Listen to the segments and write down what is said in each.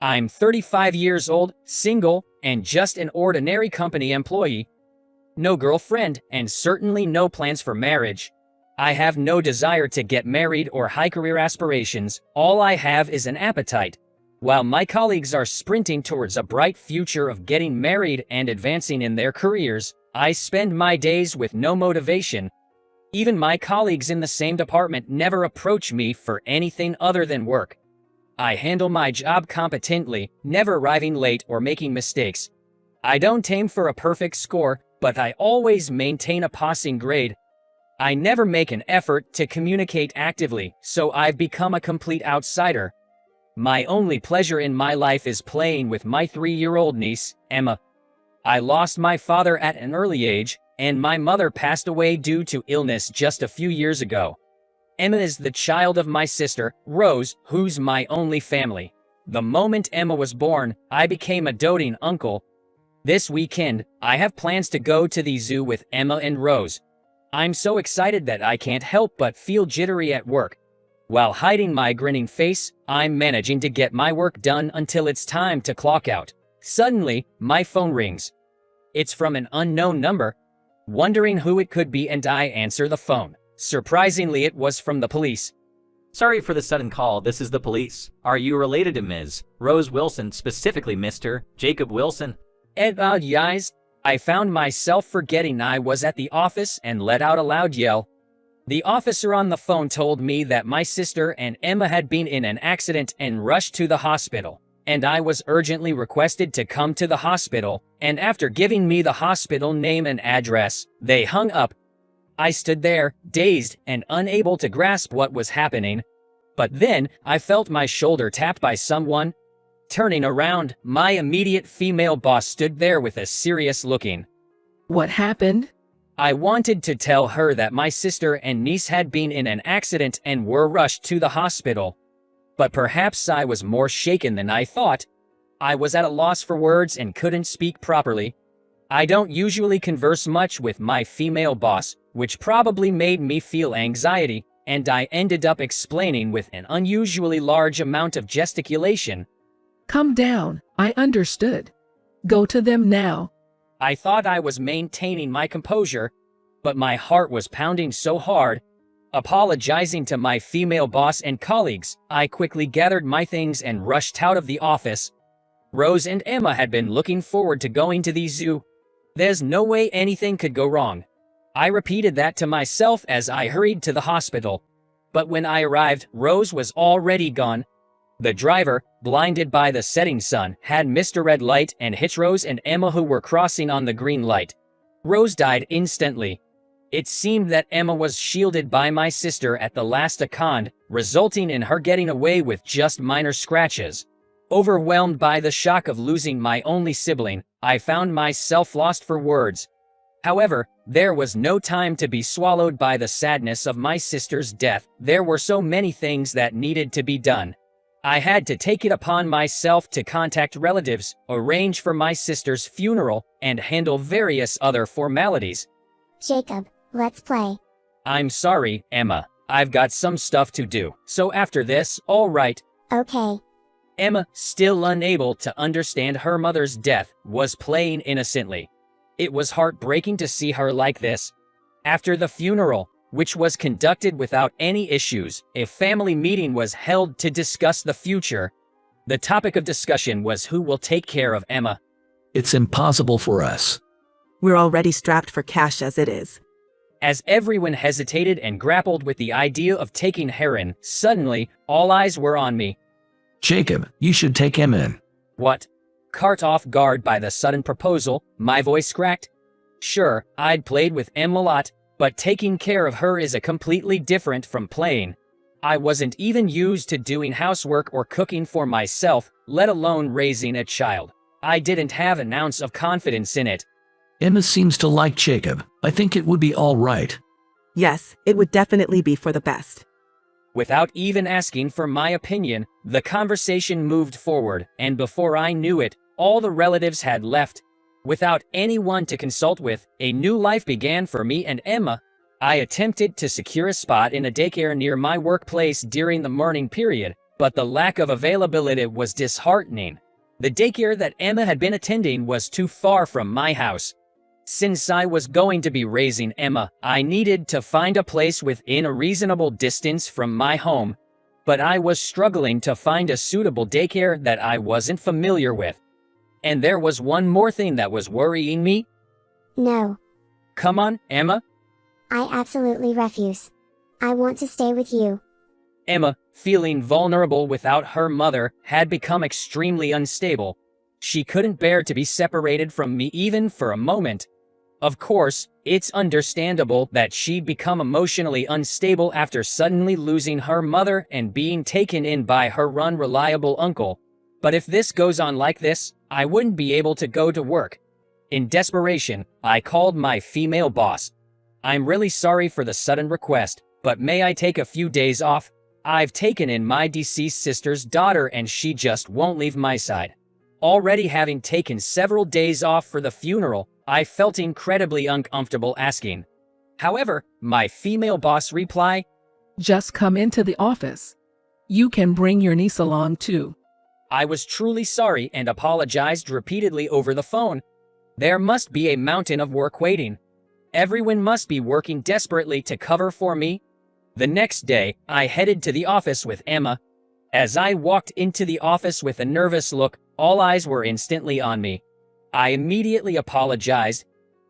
I'm 35 years old, single, and just an ordinary company employee. No girlfriend, and certainly no plans for marriage. I have no desire to get married or high career aspirations. All I have is an appetite. While my colleagues are sprinting towards a bright future of getting married and advancing in their careers, I spend my days with no motivation. Even my colleagues in the same department never approach me for anything other than work. I handle my job competently, never arriving late or making mistakes. I don't aim for a perfect score, but I always maintain a passing grade. I never make an effort to communicate actively, so I've become a complete outsider. My only pleasure in my life is playing with my 3-year-old niece, Emma. I lost my father at an early age, and my mother passed away due to illness just a few years ago. Emma is the child of my sister, Rose, who's my only family. The moment Emma was born, I became a doting uncle. This weekend, I have plans to go to the zoo with Emma and Rose. I'm so excited that I can't help but feel jittery at work. While hiding my grinning face, I'm managing to get my work done until it's time to clock out. Suddenly, my phone rings. It's from an unknown number. Wondering who it could be, and I answer the phone. Surprisingly, it was from the police. Sorry for the sudden call, this is the police. Are you related to Ms. Rose Wilson, specifically Mr. Jacob Wilson? Yes. I found myself forgetting I was at the office and let out a loud yell. The officer on the phone told me that my sister and Emma had been in an accident and rushed to the hospital, and I was urgently requested to come to the hospital, and after giving me the hospital name and address, they hung up. I stood there, dazed and unable to grasp what was happening. But then, I felt my shoulder tapped by someone. Turning around, my immediate female boss stood there with a serious looking. What happened? I wanted to tell her that my sister and niece had been in an accident and were rushed to the hospital. But perhaps I was more shaken than I thought. I was at a loss for words and couldn't speak properly. I don't usually converse much with my female boss, which probably made me feel anxiety, and I ended up explaining with an unusually large amount of gesticulation. Come down, I understood. Go to them now. I thought I was maintaining my composure, but my heart was pounding so hard. Apologizing to my female boss and colleagues, I quickly gathered my things and rushed out of the office. Rose and Emma had been looking forward to going to the zoo. There's no way anything could go wrong. I repeated that to myself as I hurried to the hospital. But when I arrived, Rose was already gone. The driver, blinded by the setting sun, had missed a red light and hit Rose and Emma, who were crossing on the green light. Rose died instantly. It seemed that Emma was shielded by my sister at the last second, resulting in her getting away with just minor scratches. Overwhelmed by the shock of losing my only sibling, I found myself lost for words. However, there was no time to be swallowed by the sadness of my sister's death. There were so many things that needed to be done. I had to take it upon myself to contact relatives, arrange for my sister's funeral, and handle various other formalities. Jacob, let's play. I'm sorry, Emma. I've got some stuff to do. So after this, all right. Okay. Emma, still unable to understand her mother's death, was playing innocently. It was heartbreaking to see her like this. After the funeral, which was conducted without any issues, a family meeting was held to discuss the future. The topic of discussion was who will take care of Emma. It's impossible for us. We're already strapped for cash as it is. As everyone hesitated and grappled with the idea of taking her in, suddenly, all eyes were on me. Jacob, you should take him in. What? Caught off guard by the sudden proposal, my voice cracked. Sure, I'd played with Em a lot, but taking care of her is a completely different from playing. I wasn't even used to doing housework or cooking for myself, let alone raising a child. I didn't have an ounce of confidence in it. Emma seems to like Jacob. I think it would be all right. Yes, it would definitely be for the best. Without even asking for my opinion, the conversation moved forward, and before I knew it, all the relatives had left. Without anyone to consult with, a new life began for me and Emma. I attempted to secure a spot in a daycare near my workplace during the morning period, but the lack of availability was disheartening. The daycare that Emma had been attending was too far from my house. Since I was going to be raising Emma, I needed to find a place within a reasonable distance from my home, but I was struggling to find a suitable daycare that I wasn't familiar with. And there was one more thing that was worrying me. No. Come on, Emma. I absolutely refuse. I want to stay with you. Emma, feeling vulnerable without her mother, had become extremely unstable. She couldn't bear to be separated from me even for a moment. Of course, it's understandable that she'd become emotionally unstable after suddenly losing her mother and being taken in by her unreliable uncle. But if this goes on like this, I wouldn't be able to go to work. In desperation, I called my female boss. I'm really sorry for the sudden request, but may I take a few days off? I've taken in my deceased sister's daughter and she just won't leave my side. Already having taken several days off for the funeral, I felt incredibly uncomfortable asking. However, my female boss replied, Just come into the office. You can bring your niece along too. I was truly sorry and apologized repeatedly over the phone. There must be a mountain of work waiting. Everyone must be working desperately to cover for me. The next day, I headed to the office with Emma. As I walked into the office with a nervous look, all eyes were instantly on me. I immediately apologized.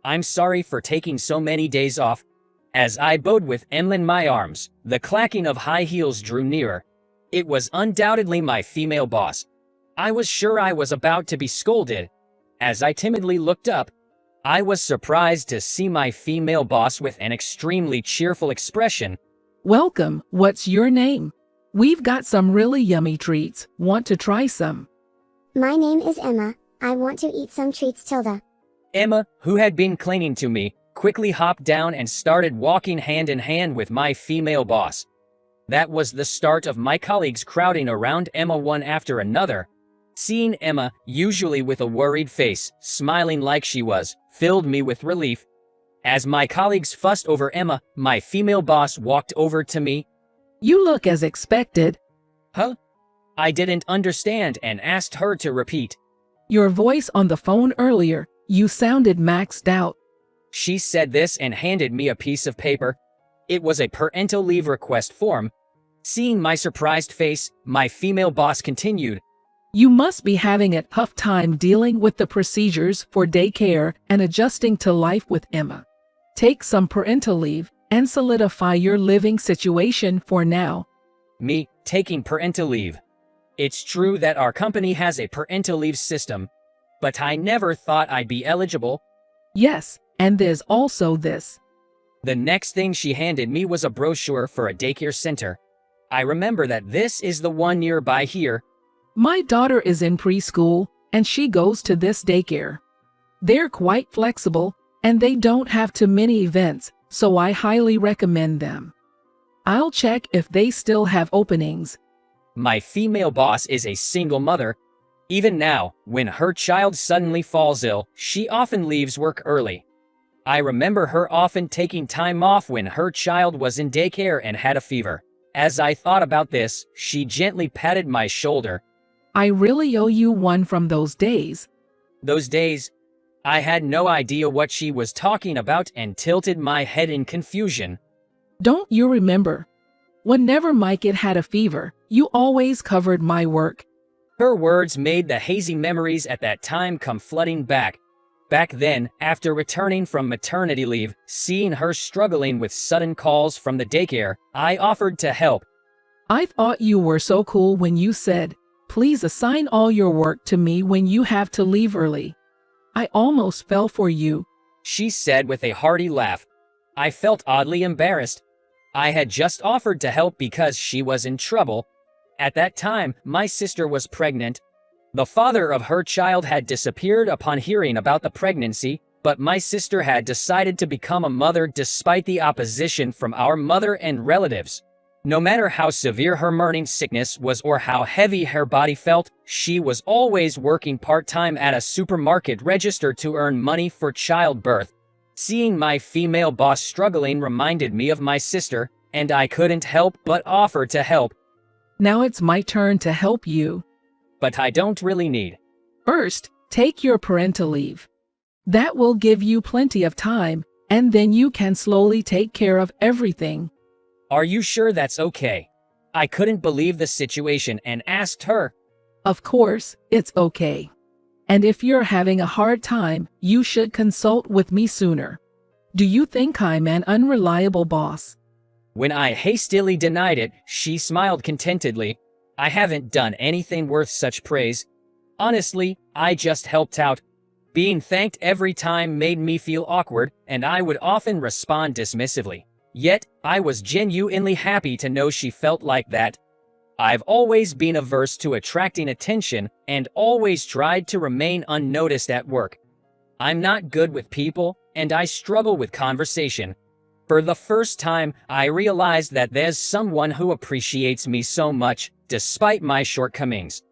I'm sorry for taking so many days off. As I bowed with Emma in my arms, the clacking of high heels drew nearer. It was undoubtedly my female boss. I was sure I was about to be scolded. As I timidly looked up, I was surprised to see my female boss with an extremely cheerful expression. Welcome, what's your name? We've got some really yummy treats. Want to try some? My name is Emma. I want to eat some treats, Tilda. Emma, who had been clinging to me, quickly hopped down and started walking hand in hand with my female boss. That was the start of my colleagues crowding around Emma one after another. Seeing Emma, usually with a worried face, smiling like she was, filled me with relief. As my colleagues fussed over Emma, my female boss walked over to me. You look as expected. Huh? I didn't understand and asked her to repeat. Your voice on the phone earlier, you sounded maxed out. She said this and handed me a piece of paper. It was a parental leave request form. Seeing my surprised face, my female boss continued. You must be having a tough time dealing with the procedures for daycare and adjusting to life with Emma. Take some parental leave and solidify your living situation for now. Me, taking parental leave. It's true that our company has a parental leave system, but I never thought I'd be eligible. Yes, and there's also this. The next thing she handed me was a brochure for a daycare center. I remember that this is the one nearby here. My daughter is in preschool, and she goes to this daycare. They're quite flexible, and they don't have too many events, so I highly recommend them. I'll check if they still have openings. My female boss is a single mother. Even now, when her child suddenly falls ill, she often leaves work early. I remember her often taking time off when her child was in daycare and had a fever. As I thought about this, she gently patted my shoulder. I really owe you one from those days. Those days? I had no idea what she was talking about and tilted my head in confusion. Don't you remember? Whenever Mike had a fever, you always covered my work. Her words made the hazy memories at that time come flooding back. Back then, after returning from maternity leave, seeing her struggling with sudden calls from the daycare, I offered to help. I thought you were so cool when you said, please assign all your work to me when you have to leave early. I almost fell for you, she said with a hearty laugh. I felt oddly embarrassed. I had just offered to help because she was in trouble. At that time, my sister was pregnant. The father of her child had disappeared upon hearing about the pregnancy, but my sister had decided to become a mother despite the opposition from our mother and relatives. No matter how severe her morning sickness was or how heavy her body felt, she was always working part-time at a supermarket register to earn money for childbirth. Seeing my female boss struggling reminded me of my sister, and I couldn't help but offer to help. Now it's my turn to help you. But I don't really need. First, take your parental leave. That will give you plenty of time, and then you can slowly take care of everything. Are you sure that's okay? I couldn't believe the situation and asked her. Of course, it's okay. And if you're having a hard time, you should consult with me sooner. Do you think I'm an unreliable boss? When I hastily denied it, she smiled contentedly. I haven't done anything worth such praise. Honestly, I just helped out. Being thanked every time made me feel awkward, and I would often respond dismissively. Yet, I was genuinely happy to know she felt like that. I've always been averse to attracting attention and always tried to remain unnoticed at work. I'm not good with people, and I struggle with conversation. For the first time, I realized that there's someone who appreciates me so much, despite my shortcomings.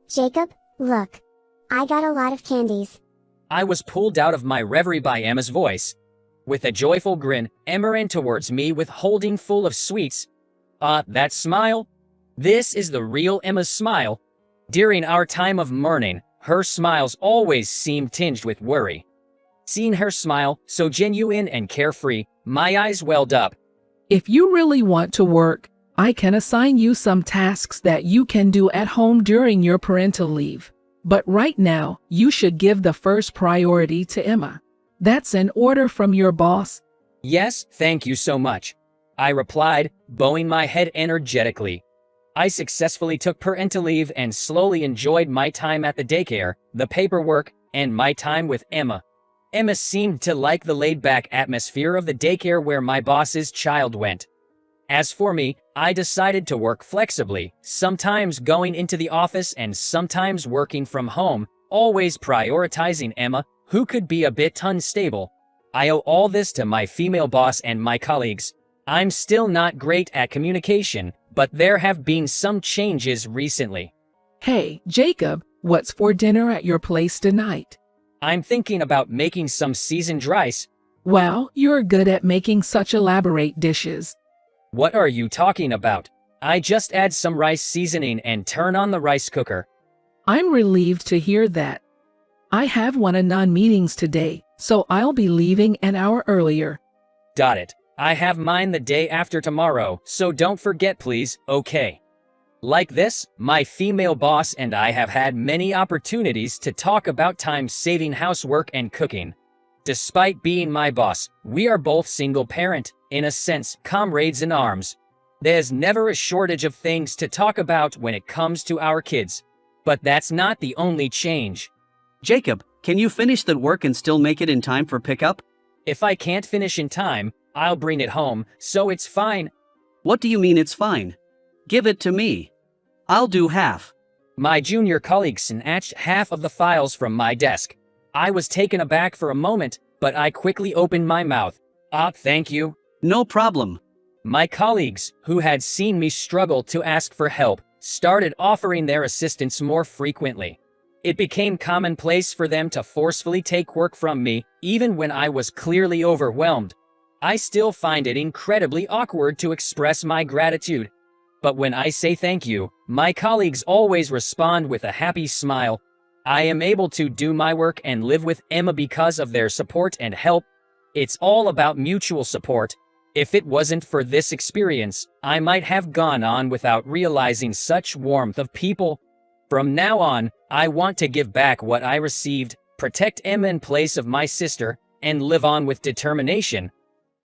Jacob, look. I got a lot of candies. I was pulled out of my reverie by Emma's voice. With a joyful grin, Emma ran towards me with holding full of sweets. That smile? This is the real Emma's smile. During our time of mourning, her smiles always seemed tinged with worry. Seeing her smile, so genuine and carefree, my eyes welled up. If you really want to work, I can assign you some tasks that you can do at home during your parental leave. But right now, you should give the first priority to Emma. That's an order from your boss. Yes, thank you so much. I replied, bowing my head energetically. I successfully took parental leave and slowly enjoyed my time at the daycare, the paperwork, and my time with Emma. Emma seemed to like the laid-back atmosphere of the daycare where my boss's child went. As for me, I decided to work flexibly, sometimes going into the office and sometimes working from home, always prioritizing Emma, who could be a bit unstable. I owe all this to my female boss and my colleagues. I'm still not great at communication, but there have been some changes recently. Hey, Jacob, what's for dinner at your place tonight? I'm thinking about making some seasoned rice. Wow, you're good at making such elaborate dishes. What are you talking about? I just add some rice seasoning and turn on the rice cooker. I'm relieved to hear that. I have one-on-one meetings today, so I'll be leaving an hour earlier. Got it. I have mine the day after tomorrow, so don't forget please, okay? Like this, my female boss and I have had many opportunities to talk about time-saving housework and cooking. Despite being my boss, we are both single-parent, in a sense, comrades in arms. There's never a shortage of things to talk about when it comes to our kids. But that's not the only change. Jacob, can you finish that work and still make it in time for pickup? If I can't finish in time, I'll bring it home, so it's fine. What do you mean it's fine? Give it to me. I'll do half. My junior colleague snatched half of the files from my desk. I was taken aback for a moment, but I quickly opened my mouth. Thank you. No problem. My colleagues, who had seen me struggle to ask for help, started offering their assistance more frequently. It became commonplace for them to forcefully take work from me, even when I was clearly overwhelmed. I still find it incredibly awkward to express my gratitude. But when I say thank you, my colleagues always respond with a happy smile. I am able to do my work and live with Emma because of their support and help. It's all about mutual support. If it wasn't for this experience, I might have gone on without realizing such warmth of people. From now on, I want to give back what I received, protect Emma in place of my sister, and live on with determination,